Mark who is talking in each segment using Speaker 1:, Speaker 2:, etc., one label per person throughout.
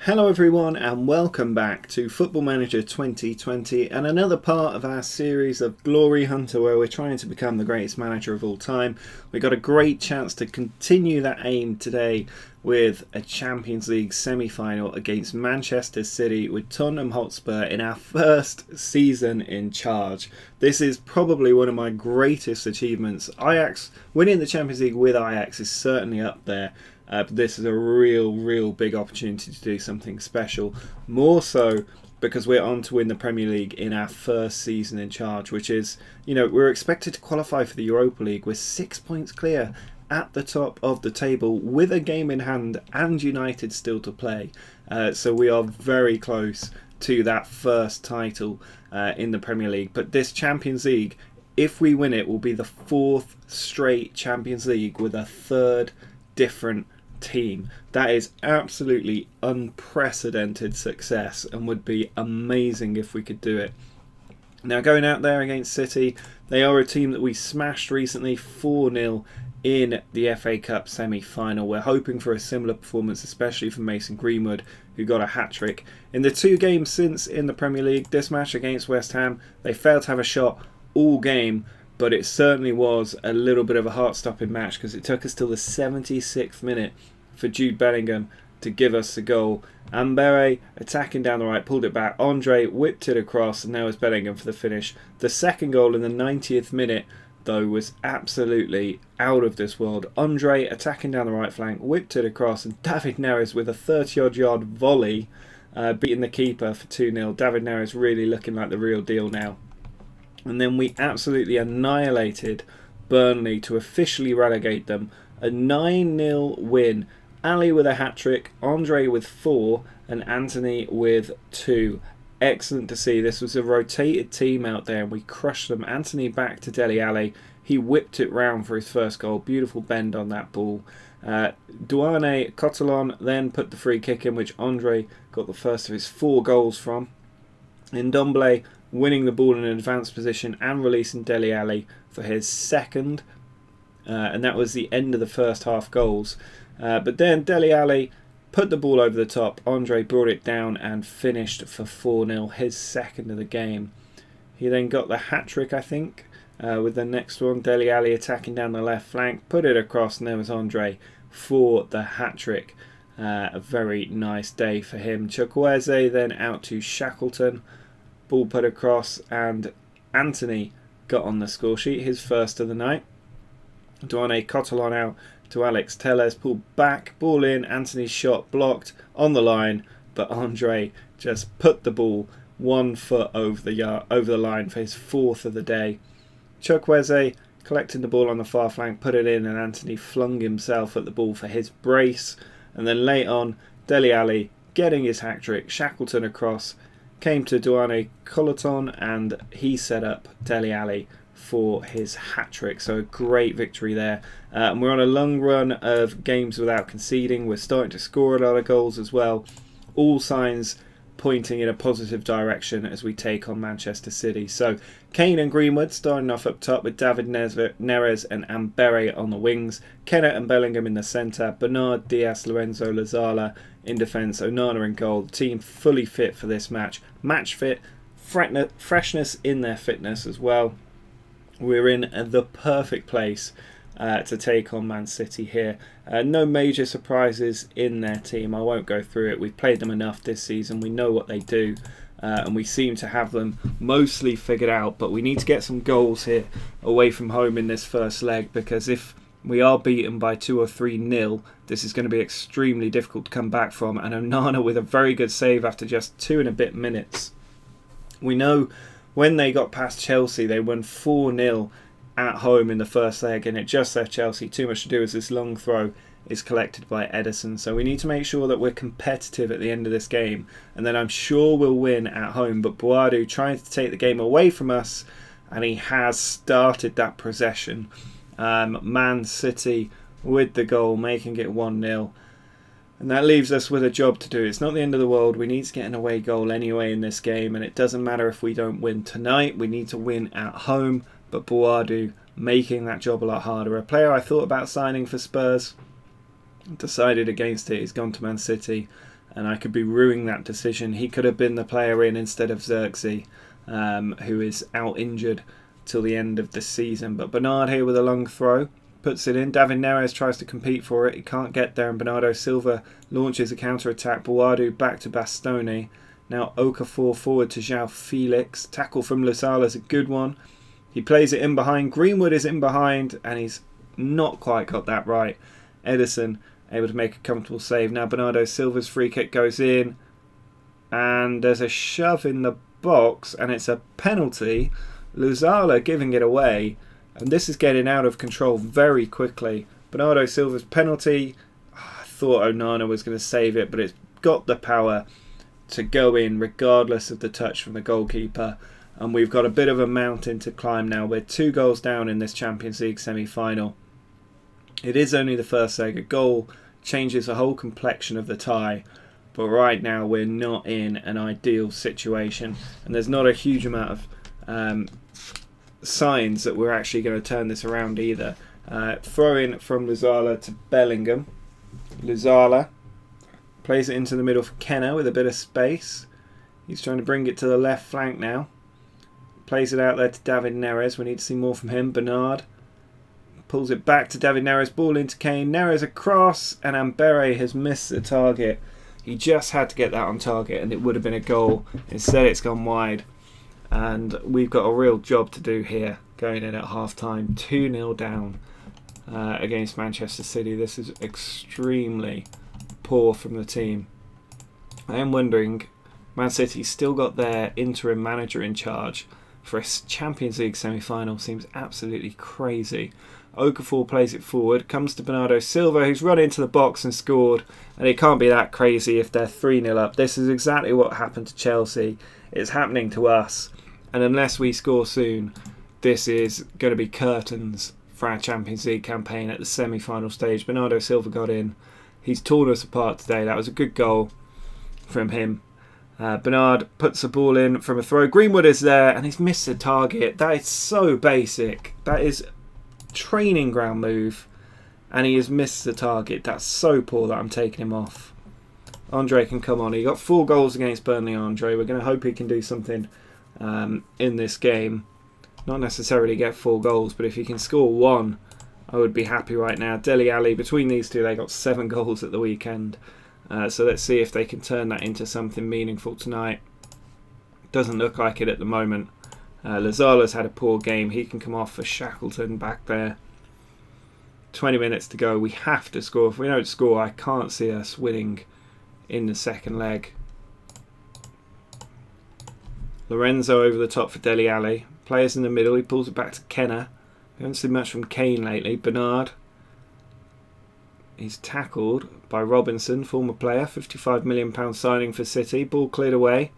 Speaker 1: Hello everyone and welcome back to Football Manager 2020 and another part of our series of Glory Hunter where we're trying to become the greatest manager of all time. We got a great chance to continue that aim today with a Champions League semi-final against Manchester City with Tottenham Hotspur in our first season in charge. This is probably one of my greatest achievements. Winning the Champions League with Ajax is certainly up there. But this is a real big opportunity to do something special. More so because we're on to win the Premier League in our first season in charge, which is, we're expected to qualify for the Europa League. We're 6 points clear at the top of the table with a game in hand and United still to play. So we are very close to that first title in the Premier League. But this Champions League, if we win it, will be the fourth straight Champions League with a third different team. That is absolutely unprecedented success and would be amazing if we could do it. Now, going out there against City, they are a team that we smashed recently 4-0 in the FA Cup semi-final. We're hoping for a similar performance, especially from Mason Greenwood, who got a hat-trick. In the two games since in the Premier League, this match against West Ham, they failed to have a shot all game, but it certainly was a little bit of a heart-stopping match because it took us till the 76th minute for Jude Bellingham to give us the goal. Ambere attacking down the right, pulled it back. Andre whipped it across, and now it's Bellingham for the finish. The second goal in the 90th minute, though, was absolutely out of this world. Andre attacking down the right flank, whipped it across, and David Neres with a 30-odd yard volley, beating the keeper for 2-0. David Neres really looking like the real deal now. And then we absolutely annihilated Burnley to officially relegate them. A 9-0 win. Ali with a hat-trick, Andre with 4, and Anthony with 2. Excellent to see. This was a rotated team out there and we crushed them. Anthony back to Dele Alli. He whipped it round for his first goal. Beautiful bend on that ball. Duane Cotalon then put the free kick in, which Andre got the first of his 4 goals from. Ndombele winning the ball in an advanced position and releasing Dele Alli for his second. And that was the end of the first half goals. But then Dele Alli put the ball over the top. Andre brought it down and finished for 4-0, his second of the game. He then got the hat-trick, I think, with the next one. Dele Alli attacking down the left flank, put it across, and there was Andre for the hat-trick. A very nice day for him. Chukwueze then out to Shackleton. Ball put across, and Anthony got on the score sheet, his first of the night. Duane Cotalon out to Alex Telles, pulled back, ball in, Anthony's shot blocked on the line, but Andre just put the ball 1 foot over the line for his 4th of the day. Chukwueze collecting the ball on the far flank, put it in, and Anthony flung himself at the ball for his brace. And then late on, Dele Alli getting his hat-trick, Shackleton across, came to Duane Cotalon, and he set up Dele Alli for his hat-trick. So a great victory there. And we're on a long run of games without conceding. We're starting to score a lot of goals as well. All signs pointing in a positive direction as we take on Manchester City. So Kane and Greenwood starting off up top with David Neres and Ambere on the wings. Kennet and Bellingham in the centre. Bernard, Diaz, Lorenzo, Lazala in defence. Onana in goal. The team fully fit for this match. Match fit. Freshness in their fitness as well. We're in the perfect place to take on Man City here. No major surprises in their team. I won't go through it. We've played them enough this season. We know what they do. And we seem to have them mostly figured out. But we need to get some goals here away from home in this first leg. Because if we are beaten by 2 or 3-0, this is going to be extremely difficult to come back from. And Onana with a very good save after just 2 and a bit minutes. We know when they got past Chelsea, they won 4-0 at home in the first leg, and it just left Chelsea too much to do as this long throw is collected by Ederson. So we need to make sure that we're competitive at the end of this game, and then I'm sure we'll win at home. But Boadu trying to take the game away from us, and he has started that possession. Man City with the goal, making it 1-0. And that leaves us with a job to do. It's not the end of the world. We need to get an away goal anyway in this game. And it doesn't matter if we don't win tonight. We need to win at home. But Boadu making that job a lot harder. A player I thought about signing for Spurs, decided against it. He's gone to Man City. and I could be ruining that decision. He could have been the player in instead of Xerxes, who is out injured till the end of the season. But Bernard here with a long throw, puts it in. David Neres tries to compete for it. He can't get there, and Bernardo Silva launches a counter-attack. Boadu back to Bastoni. Now Okafor forward to João Felix. Tackle from Lasala is a good one. He plays it in behind. Greenwood is in behind, and he's not quite got that right. Ederson able to make a comfortable save. Now Bernardo Silva's free kick goes in, and there's a shove in the box, and it's a penalty. Lasala giving it away, and this is getting out of control very quickly. Bernardo Silva's penalty. I thought Onana was going to save it, but it's got the power to go in regardless of the touch from the goalkeeper. And we've got a bit of a mountain to climb now. We're 2 goals down in this Champions League semi-final. It is only the first leg. A goal changes the whole complexion of the tie. But right now we're not in an ideal situation. And there's not a huge amount of signs that we're actually going to turn this around either. Throw in from Lasala to Bellingham. Lasala plays it into the middle for Kenner with a bit of space. He's trying to bring it to the left flank now. Plays it out there to David Neres. We need to see more from him. Bernard pulls it back to David Neres. Ball into Kane. Neres across, and Ambere has missed the target. He just had to get that on target and it would have been a goal. Instead it's gone wide. And we've got a real job to do here going in at half-time. 2-0 down against Manchester City. This is extremely poor from the team. I am wondering, Man City still got their interim manager in charge for a Champions League semi-final. Seems absolutely crazy. Okafor plays it forward, comes to Bernardo Silva, who's run into the box and scored, and it can't be that crazy if they're 3-0 up. This is exactly what happened to Chelsea. It's happening to us, and unless we score soon, this is going to be curtains for our Champions League campaign at the semi-final stage. Bernardo Silva got in. He's torn us apart today. That was a good goal from him. Bernard puts the ball in from a throw. Greenwood is there and he's missed the target. That is so basic. That is training ground move and he has missed the target. That's so poor that I'm taking him off. Andre can come on. He got 4 goals against Burnley, Andre. We're going to hope he can do something in this game. Not necessarily get 4 goals, but if he can score 1, I would be happy right now. Dele Alli, between these two, they got 7 goals at the weekend. So let's see if they can turn that into something meaningful tonight. Doesn't look like it at the moment. Lasala's had a poor game. He can come off for Shackleton back there. 20 minutes to go. We have to score. If we don't score, I can't see us winning in the second leg. Lorenzo over the top for Dele Alli. Players in the middle. He pulls it back to Kenner. We haven't seen much from Kane lately. Bernard. He's tackled by Robinson, former player. £55 million signing for City. Ball cleared away.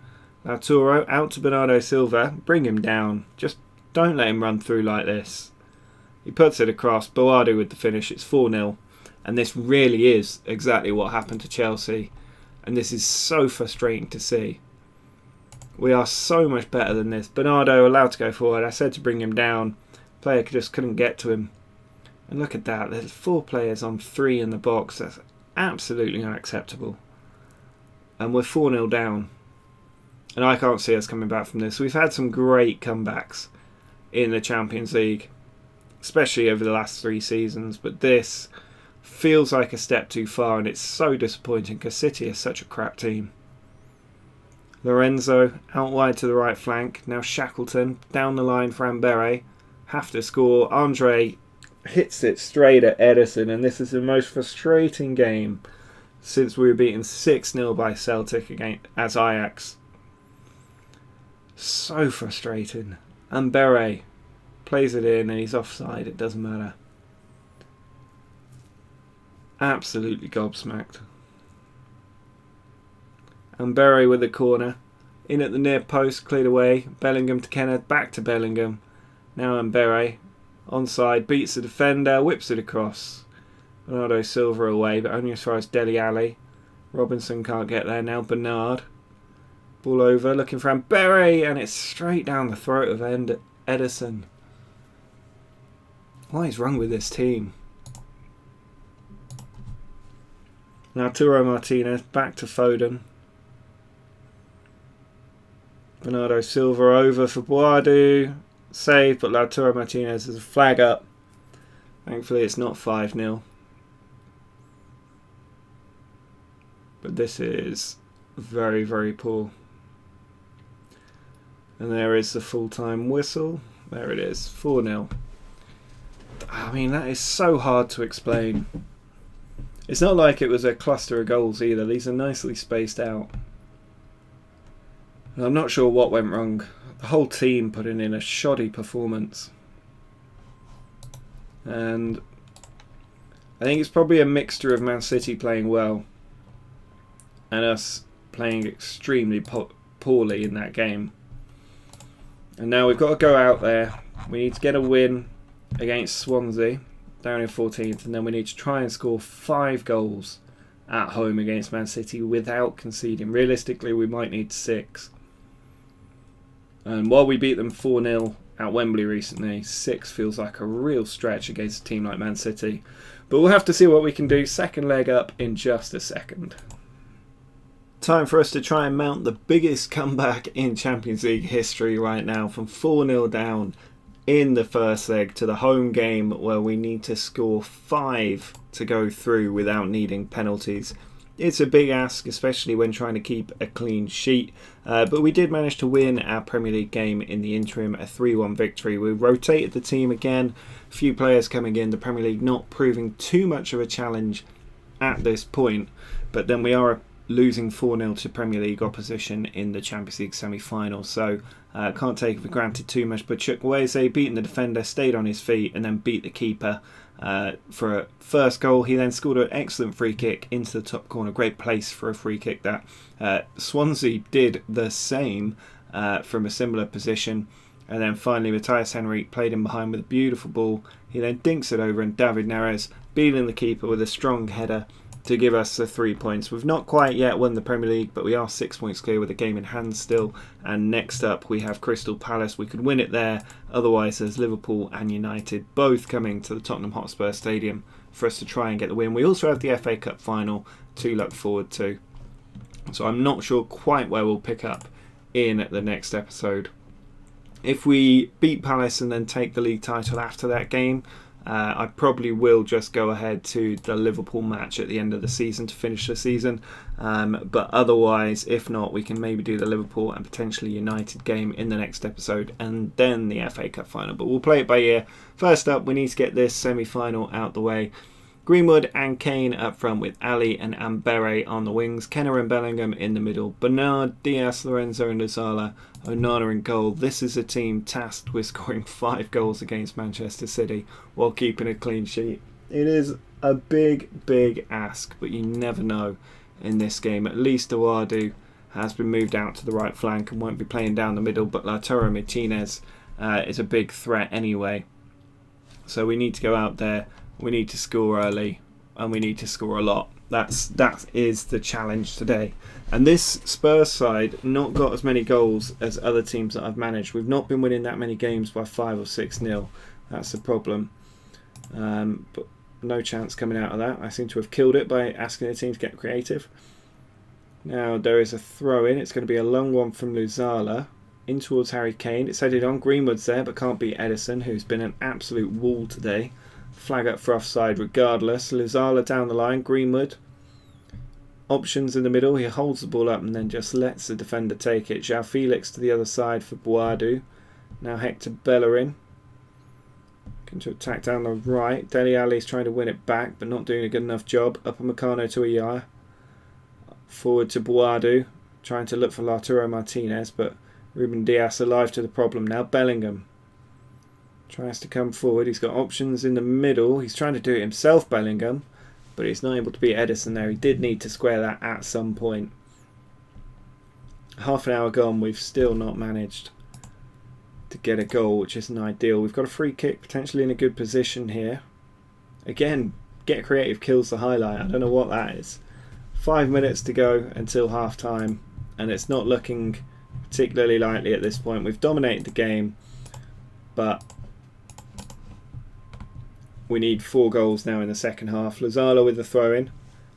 Speaker 1: Lautaro out to Bernardo Silva. Bring him down. Just don't let him run through like this. He puts it across. Boadu with the finish. It's 4-0. And this really is exactly what happened to Chelsea. And this is so frustrating to see. We are so much better than this. Bernardo allowed to go forward. I said to bring him down. Player just couldn't get to him. And look at that. There's 4 players on 3 in the box. That's absolutely unacceptable. And we're 4-0 down. And I can't see us coming back from this. We've had some great comebacks in the Champions League, especially over the last 3 seasons. But this feels like a step too far, and it's so disappointing because City is such a crap team. Lorenzo out wide to the right flank. Now Shackleton down the line for Ambere. Have to score. Andre hits it straight at Ederson, and this is the most frustrating game since we were beaten 6-0 by Celtic as Ajax. So frustrating. Ambere plays it in and he's offside. It doesn't matter. Absolutely gobsmacked. Ambere with the corner. In at the near post, cleared away. Bellingham to Kenneth, back to Bellingham. Now Ambere. Onside, beats the defender, whips it across. Bernardo Silva away, but only as far as Dele Alli. Robinson can't get there. Now Bernard. Ball over, looking for Ambere, and it's straight down the throat of Ederson. What is wrong with this team? Lautaro Martinez back to Foden. Bernardo Silva over for Boadu. Save, but Lautaro Martinez has a flag up. Thankfully it's not 5-0. But this is very, very poor. And there is the full-time whistle. There it is, 4-0. I mean, that is so hard to explain. It's not like it was a cluster of goals either. These are nicely spaced out. And I'm not sure what went wrong. The whole team putting in a shoddy performance. And I think it's probably a mixture of Man City playing well and us playing extremely poorly in that game. And now we've got to go out there. We need to get a win against Swansea, down in 14th, and then we need to try and score 5 goals at home against Man City without conceding. Realistically, we might need 6. And while we beat them 4-0 at Wembley recently, 6 feels like a real stretch against a team like Man City. But we'll have to see what we can do. Second leg up in just a second. Time for us to try and mount the biggest comeback in Champions League history right now, from 4-0 down in the first leg to the home game where we need to score 5 to go through without needing penalties. It's a big ask, especially when trying to keep a clean sheet, but we did manage to win our Premier League game in the interim, a 3-1 victory. We rotated the team again, a few players coming in, the Premier League not proving too much of a challenge at this point, but then we are losing 4-0 to Premier League opposition in the Champions League semi-final, so can't take it for granted too much. But Chukwueze, beating the defender, stayed on his feet and then beat the keeper for a first goal. He then scored an excellent free kick into the top corner. Great place for a free kick that. Swansea did the same from a similar position. And then finally Matthias Henrique played in behind with a beautiful ball. He then dinks it over, and David Neres beating the keeper with a strong header to give us the 3 points. We've not quite yet won the Premier League, but we are 6 points clear with a game in hand still. And next up we have Crystal Palace. We could win it there. Otherwise there's Liverpool and United both coming to the Tottenham Hotspur Stadium for us to try and get the win. We also have the FA Cup final to look forward to. So I'm not sure quite where we'll pick up in the next episode. If we beat Palace and then take the league title after that game, I probably will just go ahead to the Liverpool match at the end of the season to finish the season. But otherwise, if not, we can maybe do the Liverpool and potentially United game in the next episode and then the FA Cup final. But we'll play it by ear. First up, we need to get this semi-final out the way. Greenwood and Kane up front with Ali and Ambere on the wings. Kenner and Bellingham in the middle. Bernard, Diaz, Lorenzo and Lozala, Onana in goal. This is a team tasked with scoring 5 goals against Manchester City while keeping a clean sheet. It is a big, big ask, but you never know in this game. At least Boadu has been moved out to the right flank and won't be playing down the middle, but Lautaro Martinez is a big threat anyway. So we need to go out there. We need to score early, and we need to score a lot. That is the challenge today. And this Spurs side not got as many goals as other teams that I've managed. We've not been winning that many games by 5 or 6-0. That's the problem. But no chance coming out of that. I seem to have killed it by asking the team to get creative. Now there is a throw in. It's going to be a long one from Luzala in towards Harry Kane. It's headed on. Greenwood's there, but can't beat Edison, who's been an absolute wall today. Flag up for offside regardless. Luzala down the line. Greenwood. Options in the middle. He holds the ball up and then just lets the defender take it. João Felix to the other side for Boadu. Now Hector Bellerin. Going to attack down the right. Dele Alli's trying to win it back, but not doing a good enough job. Upamecano to Ayala. Forward to Boadu. Trying to look for Lautaro Martinez, but Ruben Dias alive to the problem now. Bellingham. Tries to come forward. He's got options in the middle. He's trying to do it himself, Bellingham, but he's not able to beat Edison there. He did need to square that at some point. Half an hour gone. We've still not managed to get a goal, which isn't ideal. We've got a free kick, potentially in a good position here. Again, get creative kills the highlight. I don't know what that is. 5 minutes to go until half time, and it's not looking particularly likely at this point. We've dominated the game, but we need 4 goals now in the second half. Lozala with the throw-in.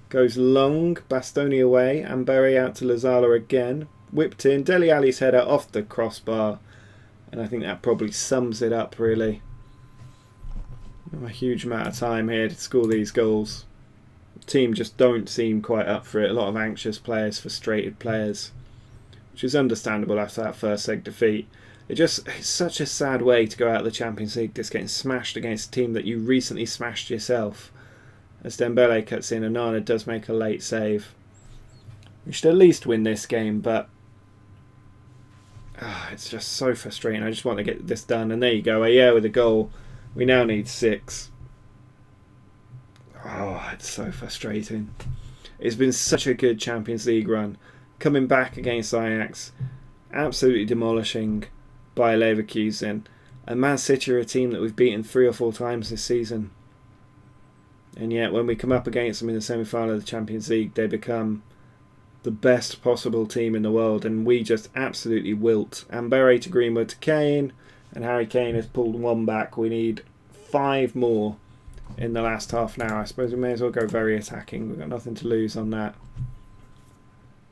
Speaker 1: Goes long, Bastoni away, Amberi out to Lazala again. Whipped in, Dele Alli's header off the crossbar. And I think that probably sums it up, really. A huge amount of time here to score these goals. The team just don't seem quite up for it. A lot of anxious players, frustrated players, which is understandable after that first leg defeat. It's such a sad way to go out of the Champions League, just getting smashed against a team that you recently smashed yourself. As Dembele cuts in, and Nana does make a late save. We should at least win this game, but it's just so frustrating. I just want to get this done. And there you go. Yeah, with a goal. We now need 6. Oh, it's so frustrating. It's been such a good Champions League run. Coming back against Ajax. Absolutely demolishing by Leverkusen. And Man City are a team that we've beaten 3 or 4 times this season. And yet when we come up against them in the semi-final of the Champions League, they become the best possible team in the world. And we just absolutely wilt. Amberi to Greenwood to Kane. And Harry Kane has pulled 1 back. We need 5 more in the last half an hour. I suppose we may as well go very attacking. We've got nothing to lose on that.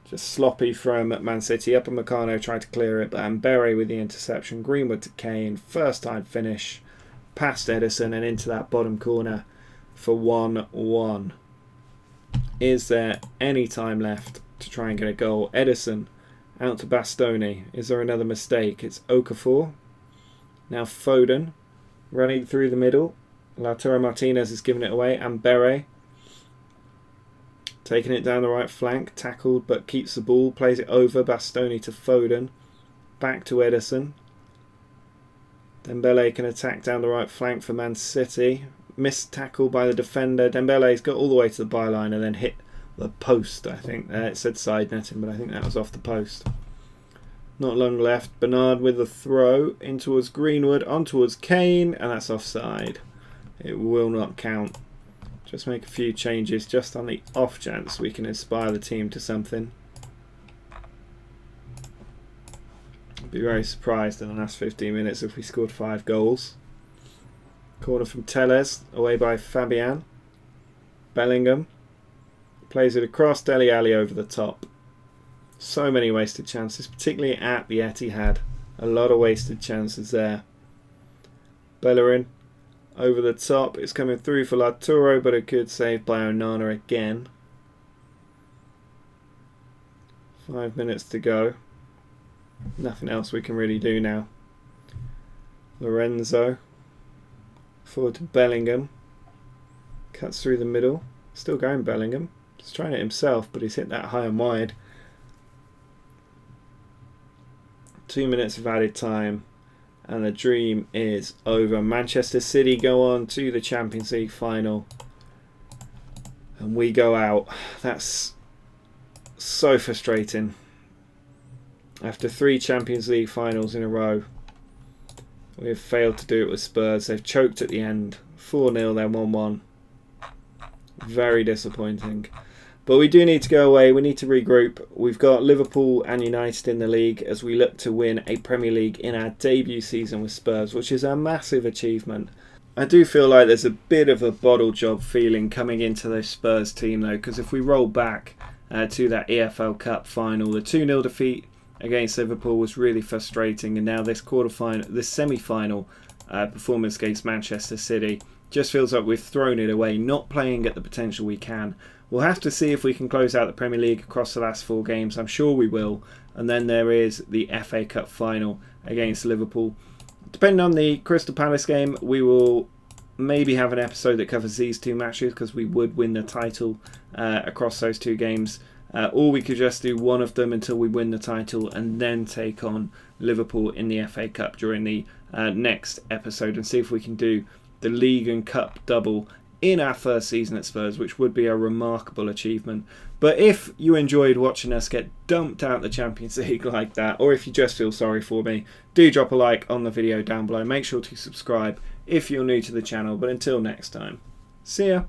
Speaker 1: Just sloppy from Man City. Upper Meccano tried to clear it, but Amberi with the interception. Greenwood to Kane. First time finish. Past Edison and into that bottom corner for 1-1. Is there any time left to try and get a goal? Edison out to Bastoni. Is there another mistake? It's Okafor. Now Foden running through the middle. Lautaro Martinez is giving it away. Amberi taking it down the right flank. Tackled but keeps the ball. Plays it over. Bastoni to Foden. Back to Edison. Dembele can attack down the right flank for Man City. Missed tackle by the defender. Dembele's got all the way to the byline and then hit the post, I think. It said side netting, but I think that was off the post. Not long left. Bernard with the throw in towards Greenwood, on towards Kane, and that's offside. It will not count. Just make a few changes just on the off chance we can inspire the team to something. I'd be very surprised in the last 15 minutes if we scored 5 goals. Corner from Telles, away by Fabian. Bellingham plays it across, Dele Alli over the top. So many wasted chances, particularly at the Etihad. A lot of wasted chances there. Bellerin over the top. It's coming through for Lautaro, but a good save by Onana again. 5 minutes to go. Nothing else we can really do now. Lorenzo forward to Bellingham. Cuts through the middle. Still going Bellingham. He's trying it himself, but he's hit that high and wide. 2 minutes of added time and the dream is over. Manchester City go on to the Champions League final and we go out. That's so frustrating. After 3 Champions League finals in a row, we have failed to do it with Spurs. They've choked at the end. 4-0, then 1-1. Very disappointing. But we do need to go away. We need to regroup. We've got Liverpool and United in the league as we look to win a Premier League in our debut season with Spurs, which is a massive achievement. I do feel like there's a bit of a bottle job feeling coming into this Spurs team though, because if we roll back to that EFL Cup final, the 2-0 defeat against Liverpool was really frustrating, and now this semi-final performance against Manchester City just feels like we've thrown it away, not playing at the potential we can. We'll have to see if we can close out the Premier League across the last 4 games. I'm sure we will. And then there is the FA Cup final against Liverpool. Depending on the Crystal Palace game, we will maybe have an episode that covers these 2 matches because we would win the title across those 2 games. Or we could just do one of them until we win the title and then take on Liverpool in the FA Cup during the next episode and see if we can do the League and Cup double in our first season at Spurs, which would be a remarkable achievement. But if you enjoyed watching us get dumped out the Champions League like that, or if you just feel sorry for me, do drop a like on the video down below. Make sure to subscribe if you're new to the channel. But until next time, see ya.